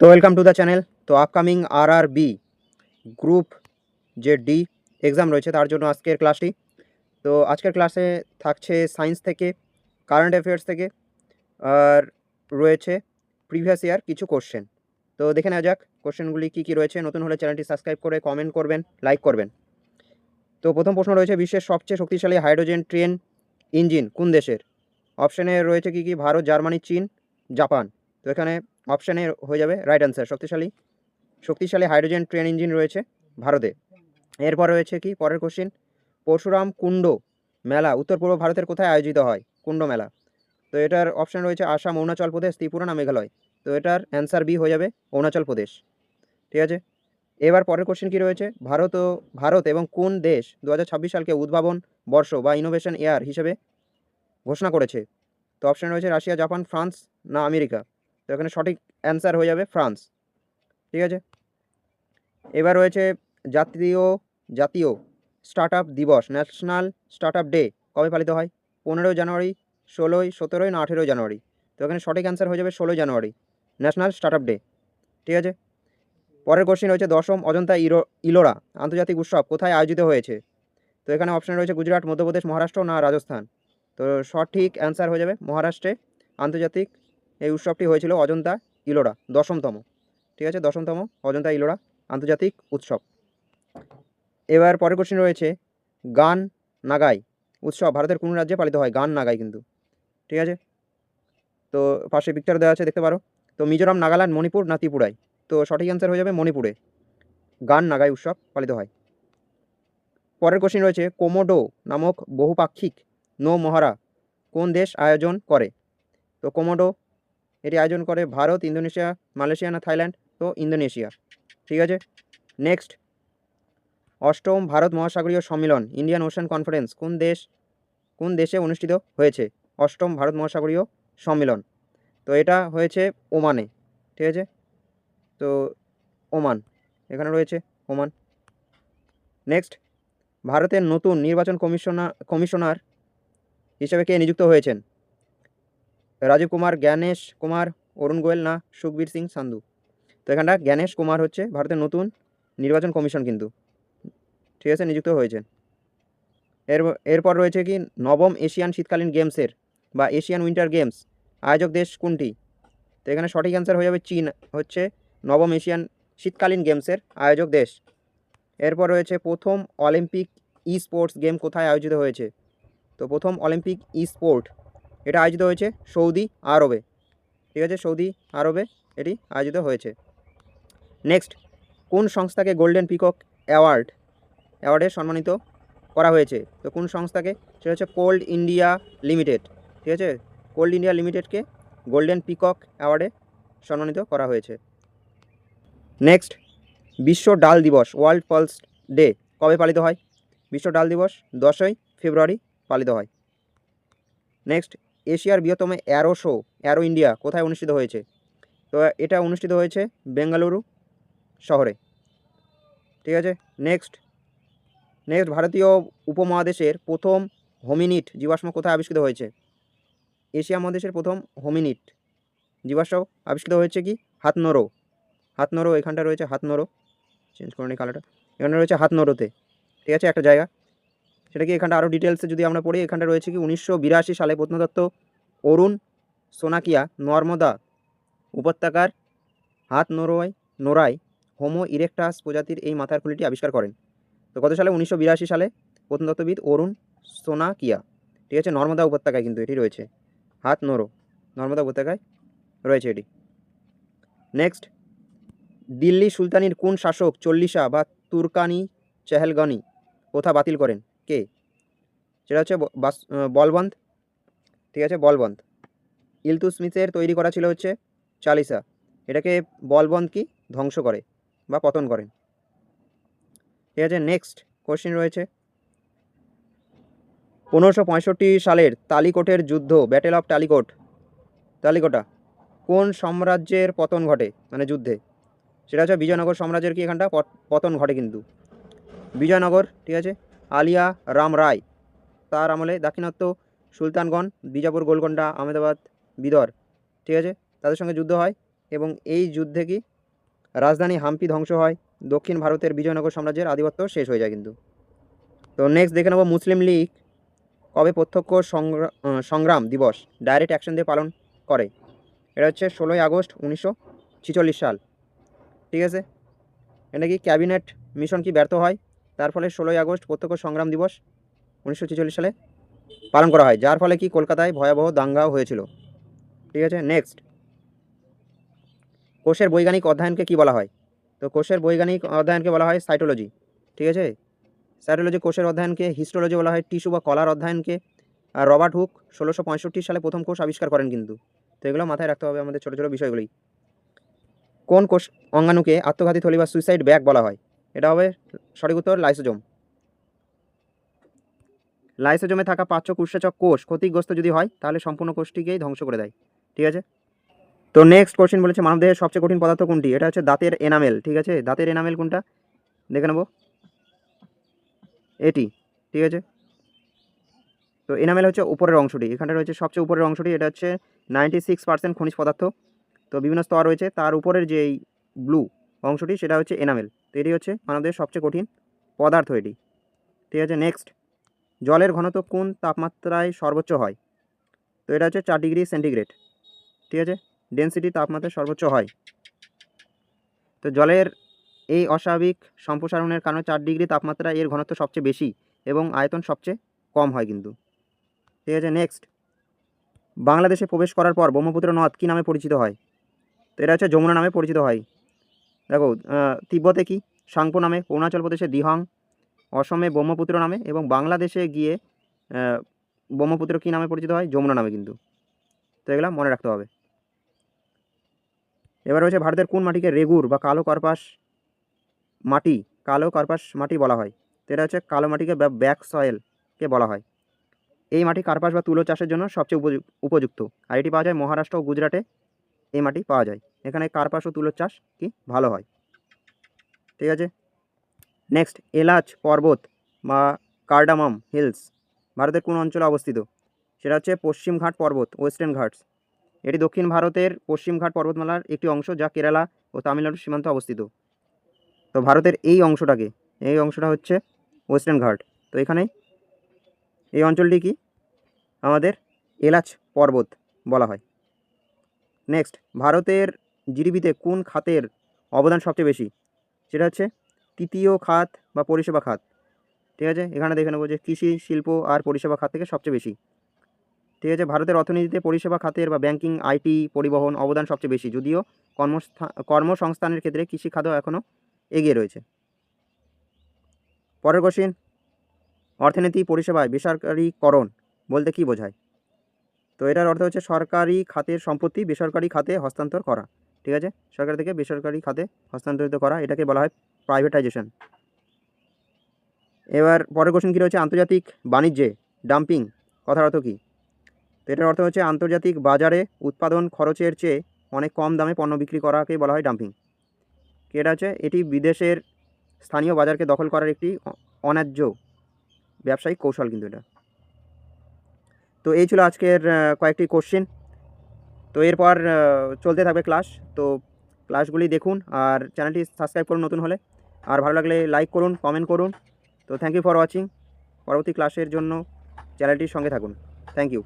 তো welcome to the channel. তো upcoming RRB group যে ডি এক্সাম রয়েছে তার জন্য আজকের ক্লাসটি। তো আজকের ক্লাসে থাকছে সায়েন্স থেকে, কারেন্ট অ্যাফেয়ার্স থেকে, আর রয়েছে প্রিভিয়াস ইয়ার কিছু কোশ্চেন। তো দেখে নেওয়া যাক কোশ্চেনগুলি কী কী রয়েছে। নতুন হলে চ্যানেলটি সাবস্ক্রাইব করে কমেন্ট করবেন, লাইক করবেন। তো প্রথম প্রশ্ন রয়েছে, বিশ্বের সবচেয়ে শক্তিশালী হাইড্রোজেন ট্রেন ইঞ্জিন কোন দেশের? অপশানে রয়েছে কী কী? ভারত, জার্মানি, চীন, জাপান। তো এখানে অপশানে হয়ে যাবে রাইট অ্যান্সার। শক্তিশালী হাইড্রোজেন ট্রেন ইঞ্জিন রয়েছে ভারতে। এরপর রয়েছে কি পরের কোশ্চেন, পরশুরাম কুণ্ড মেলা উত্তর পূর্ব ভারতের কোথায় আয়োজিত হয়? কুণ্ড মেলা। তো এটার অপশান রয়েছে আসাম, অরুণাচল প্রদেশ, ত্রিপুরা না মেঘালয়। তো এটার অ্যান্সার বি হয়ে যাবে অরুণাচল প্রদেশ। ঠিক আছে, এবার পরের কোশ্চেন কি রয়েছে, ভারত এবং কোন দেশ 2026 সালকে উদ্ভাবন বর্ষ বা ইনোভেশন ইয়ার হিসেবে ঘোষণা করেছে? তো অপশান রয়েছে রাশিয়া, জাপান, ফ্রান্স না আমেরিকা। তো এখানে সঠিক অ্যান্সার হয়ে যাবে ফ্রান্স। ঠিক আছে, এবার রয়েছে জাতীয় স্টার্ট আপ দিবস, ন্যাশনাল স্টার্ট আপ ডে কবে পালিত হয়? 15 জানুয়ারি, 16, 17 না 18 জানুয়ারি। তো এখানে সঠিক অ্যান্সার হয়ে যাবে 16 জানুয়ারি, ন্যাশনাল স্টার্ট আপ ডে। ঠিক আছে, পরের কোশ্চেন রয়েছে দশম অজন্তা ইলোরা আন্তর্জাতিক উৎসব কোথায় আয়োজিত হয়েছে? তো এখানে অপশান রয়েছে গুজরাট, মধ্যপ্রদেশ, মহারাষ্ট্র না রাজস্থান। তো সঠিক অ্যান্সার হয়ে যাবে মহারাষ্ট্রে আন্তর্জাতিক এই উৎসবটি হয়েছিল অজন্তা ইলোরা, দশমতম। ঠিক আছে, দশমতম অজন্তা ইলোরা আন্তর্জাতিক উৎসব। এবার পরের কোশ্চেন রয়েছে গান নাগাই উৎসব ভারতের কোন রাজ্যে পালিত হয়? গান নাগাই কিন্তু। ঠিক আছে, তো পাশে পিকচার দেওয়া আছে দেখতে পারো। তো মিজোরাম, নাগাল্যান্ড, মণিপুর না ত্রিপুরায়। তো সঠিক অ্যান্সার হয়ে যাবে মণিপুরে গান নাগাই উৎসব পালিত হয়। পরের কোশ্চেন রয়েছে কোমোডো নামক বহুপাক্ষিক নৌ মহড়া কোন দেশ আয়োজন করে? তো কোমোডো এটি আয়োজন করে ভারত, ইন্দোনেশিয়া, মালয়েশিয়া না থাইল্যান্ড। তো ইন্দোনেশিয়া। ঠিক আছে, নেক্সট, অষ্টম ভারত মহাসাগরীয় সম্মেলন ইন্ডিয়ান ওশান কনফারেন্স কোন দেশে অনুষ্ঠিত হয়েছে? অষ্টম ভারত মহাসাগরীয় সম্মেলন, তো এটা হয়েছে ওমানে। ঠিক আছে, তো ওমান এখানে রয়েছে ওমান। নেক্সট, ভারতের নতুন নির্বাচন কমিশনার হিসেবে কে নিযুক্ত হয়েছেন? রাজীব কুমার, জ্ঞানেশ কুমার, অরুণ গোয়েল না সুখবীর সিং সান্ধু। তো এখানটা জ্ঞানেশ কুমার হচ্ছে ভারতের নতুন নির্বাচন কমিশন কিন্তু। ঠিক আছে, নিযুক্ত হয়েছেন। এরপর রয়েছে কি নবম এশিয়ান শীতকালীন গেমসের বা এশিয়ান উইন্টার গেমস আয়োজক দেশ কোনটি? তো এখানে সঠিক অ্যান্সার হয়ে যাবে চীন হচ্ছে নবম এশিয়ান শীতকালীন গেমসের আয়োজক দেশ। এরপর রয়েছে প্রথম অলিম্পিক ই স্পোর্টস গেম কোথায় আয়োজিত হয়েছে? তো প্রথম অলিম্পিক ই স্পোর্ট এটা আয়োজিত হয়েছে সৌদি আরবে। ঠিক আছে, সৌদি আরবে এটি আয়োজিত হয়েছে। নেক্সট, কোন সংস্থাকে গোল্ডেন পিকক অ্যাওয়ার্ডে সম্মানিত করা হয়েছে? তো কোন সংস্থাকে? সেটা হচ্ছে কোল্ড ইন্ডিয়া লিমিটেড। ঠিক আছে, কোল্ড ইন্ডিয়া লিমিটেডকে গোল্ডেন পিকক অ্যাওয়ার্ডে সম্মানিত করা হয়েছে। নেক্সট, বিশ্ব ডাল দিবস ওয়ার্ল্ড পালস ডে কবে পালিত হয়? বিশ্ব ডাল দিবস 10ই ফেব্রুয়ারি পালিত হয়। নেক্সট, এশিয়ার বৃহত্তম অ্যারো ইন্ডিয়া কোথায় অনুষ্ঠিত হয়েছে? তো এটা অনুষ্ঠিত হয়েছে বেঙ্গালুরু শহরে। ঠিক আছে, নেক্সট, ভারতীয় উপমহাদেশের প্রথম হোমিনিট জীবাশ্ম কোথায় আবিষ্কৃত হয়েছে? এশিয়া মহাদেশের প্রথম হোমিনিট জীবাশ্ম আবিষ্কৃত হয়েছে কি হাতনোরো এখানটা রয়েছে হাতনোরো, চেঞ্জ করে নিই কালারটা, এখানে রয়েছে হাতনোরোতে। ঠিক আছে, একটা জায়গা, সেটা কি এখানটা আরও ডিটেলসে যদি আমরা পড়ি, এখানটা রয়েছে কি 1982 সালে প্রত্নতত্ত্ব অরুণ সোনাকিয়া নর্মদা উপত্যকার নোরায় হোমো ইরেক্টাস প্রজাতির এই মাথার খুলিটি আবিষ্কার করেন। তো কত সালে? 1982 সালে প্রত্নতত্ত্ববিদ অরুণ সোনাকিয়া। ঠিক আছে, নর্মদা উপত্যকায় কিন্তু এটি রয়েছে, নর্মদা উপত্যকায় রয়েছে এটি। নেক্সট, দিল্লি সুলতানির কোন শাসক চল্লিশা বা তুর্কানি চেহেলগানি প্রথা বাতিল করেন? কে? সেটা হচ্ছে বলবন্ত। ঠিক আছে, বলবন্ত। ইলতুৎমিশের তৈরি করা ছিল হচ্ছে চালিসা, এটাকে বলবন্ত কি ধ্বংস করে বা পতন করেন। ঠিক আছে, নেক্সট কোশ্চেন রয়েছে 1565 সালের তালিকোটের যুদ্ধ ব্যাটেল অফ তালিকোটা কোন সাম্রাজ্যের পতন ঘটে মানে যুদ্ধে? সেটা হচ্ছে বিজয়নগর সাম্রাজ্যের কি এখানটা পতন ঘটে কিন্তু বিজয়নগর। ঠিক আছে, আলিয়া রাম রায় তার আমলে দাক্ষিণাত্য সুলতানগণ বিজাপুর, গোলকোন্ডা, আহমেদাবাদ, বিদর, ঠিক আছে, তাদের সঙ্গে যুদ্ধ হয় এবং এই যুদ্ধে কি রাজধানী হাম্পি ধ্বংস হয়, দক্ষিণ ভারতের বিজয়নগর সাম্রাজ্যের আধিপত্য শেষ হয়ে যায় কিন্তু। তো নেক্সট দেখে নেব মুসলিম লীগ কবে প্রত্যক্ষ সংগ্রাম দিবস ডাইরেক্ট অ্যাকশন দিয়ে পালন করে। এটা হচ্ছে 16ই আগস্ট 1946 সাল। ঠিক আছে, এটা কি ক্যাবিনেট মিশন কি ব্যর্থ হয়, তার ফলে 16ই আগস্ট প্রত্যক্ষ সংগ্রাম দিবস 1946 সালে পালন করা হয়, যার ফলে কি কলকাতায় ভয়াবহ দাঙ্গাও হয়েছিল। ঠিক আছে, নেক্সট কোষের বৈজ্ঞানিক অধ্যয়নকে কি বলা হয়। তো কোষের বৈজ্ঞানিক অধ্যয়নকে বলা হয় সাইটোলজি। ঠিক আছে, সাইটোলজি কোষের অধ্যয়নকে, হিস্টোলজি বলা হয় টিস্যু বা কলার অধ্যয়নকে। আর রবার্ট হুক 1665 সালে প্রথম কোষ আবিষ্কার করেন কিন্তু। তো এগুলো মাথায় রাখতে হবে আমাদের ছোটো ছোটো বিষয়গুলি। কোন কোষ অঙ্গাণুকে আত্মঘাতী থলি বা সুইসাইড ব্যাগ বলা হয়। এটা হবে সঠিক উত্তর লাইসোজোম। লাইসোজোমে থাকা পাচ্য কুৎসেচক কোষ ক্ষতিগ্রস্ত যদি হয় তাহলে সম্পূর্ণ কোষটিকেই ধ্বংস করে দেয়। ঠিক আছে, তো নেক্সট কোশ্চেন বলেছে মানবদেহের সবচেয়ে কঠিন পদার্থ কোনটি। এটা হচ্ছে দাঁতের এনামেল। ঠিক আছে, দাঁতের এনামেল কোনটা দেখে নেব, এটি। ঠিক আছে, তো এনামেল হচ্ছে উপরের অংশটি, এখানটা রয়েছে সবচেয়ে উপরের অংশটি, এটা হচ্ছে 96% খনিজ পদার্থ। তো বিভিন্ন স্তর রয়েছে, তার উপরের যে ব্লু অংশটি সেটা হচ্ছে এনামেল। তো এটি হচ্ছে মানবদেহের সবচেয়ে কঠিন পদার্থ এটি। ঠিক আছে, নেক্সট জলের ঘনত্ব কোন তাপমাত্রায় সর্বোচ্চ হয়। তো এটা হচ্ছে 4 ডিগ্রি সেন্টিগ্রেড। ঠিক আছে, ডেনসিটি তাপমাত্রা সর্বোচ্চ হয়। তো জলের এই অস্বাভাবিক সম্প্রসারণের কারণে 4 ডিগ্রি তাপমাত্রা এর ঘনত্ব সবচেয়ে বেশি এবং আয়তন সবচেয়ে কম হয় কিন্তু। ঠিক আছে, নেক্সট বাংলাদেশে প্রবেশ করার পর ব্রহ্মপুত্র নদ কী নামে পরিচিত হয়। তো এটা হচ্ছে যমুনা নামে পরিচিত হয়। দেখো তিব্বতে কি সাংপো নামে, অরুণাচল প্রদেশে দিহং, অসমে ব্রহ্মপুত্র নামে এবং বাংলাদেশে গিয়ে ব্রহ্মপুত্র কী নামে পরিচিত হয়, যমুনা নামে কিন্তু। তো এগুলো মনে রাখতে হবে। এবার হচ্ছে ভারতের কোন মাটিকে রেগুর বা কালো কার্পাস মাটি বলা হয়। তো এটা হচ্ছে কালো মাটিকে ব্যাক সয়েলকে বলা হয়। এই মাটি কার্পাস বা তুলো চাষের জন্য সবচেয়ে উপযুক্ত। আর এটি পাওয়া যায় মহারাষ্ট্র ও গুজরাটে, এই মাটি পাওয়া যায়। এখানে কার্পাস ও তুলোর চাষ কি ভালো হয়। ঠিক আছে, নেক্সট এলাচ পর্বত বা কার্ডামাম হিলস ভারতের কোন অঞ্চলে অবস্থিত। সেটা হচ্ছে পশ্চিম ঘাট পর্বত, ওয়েস্টার্ন ঘাটস। এটি দক্ষিণ ভারতের পশ্চিম ঘাট পর্বতমালার একটি অংশ যা কেরালা ও তামিলনাড়ুর সীমান্তে অবস্থিত। তো ভারতের এই অংশটা হচ্ছে ওয়েস্টার্ন ঘাট। তো এখানে এই অঞ্চলটি কি আমাদের এলাচ পর্বত বলা হয়। নেক্সট ভারতের জিডিপিতে কোন খাতের অবদান সবচেয়ে বেশি। সেটা হচ্ছে তৃতীয় খাত বা পরিষেবা খাত। ঠিক আছে, এখানে দেখে নেবো যে কৃষি, শিল্প আর পরিষেবা খাত থেকে সবচেয়ে বেশি। ঠিক আছে, ভারতের অর্থনীতিতে পরিষেবা খাতের বা ব্যাংকিং, আইটি, পরিবহন অবদান সবচেয়ে বেশি, যদিও কর্মসংস্থানের ক্ষেত্রে কৃষি খাতও এখনও এগিয়ে রয়েছে। পরের কোশ্চিন অর্থনীতি পরিষেবায় বেসরকারীকরণ বলতে কী বোঝায়। তো এটার অর্থ হচ্ছে সরকারি খাতের সম্পত্তি বেসরকারি খাতে হস্তান্তর করা। ঠিক আছে, সরকার থেকে বেসরকারি খাতে হস্তান্তরিত করা, এটাকে বলা হয় প্রাইভেটাইজেশন। এবার পরের কোশ্চেন কী রয়েছে আন্তর্জাতিক বাণিজ্যে ডাম্পিং কথার অর্থ কী। তো এটার অর্থ হচ্ছে আন্তর্জাতিক বাজারে উৎপাদন খরচের চেয়ে অনেক কম দামে পণ্য বিক্রি করাকে বলা হয় ডাম্পিং। এটা হচ্ছে এটি বিদেশের স্থানীয় বাজারকে দখল করার একটি অন্যায্য ব্যবসায়িক কৌশল কিন্তু এটা। তো এই ছিল আজকের কয়েকটি কোশ্চেন। তো এরপর চলতে থাকবে ক্লাস। তো ক্লাসগুলি দেখুন আর চ্যানেলটি সাবস্ক্রাইব করুন নতুন হলে, আর ভালো লাগলে লাইক করুন, কমেন্ট করুন। তো থ্যাংক ইউ ফর ওয়াচিং। পরবর্তী ক্লাসের জন্য চ্যানেলটির সঙ্গে থাকুন। Thank you.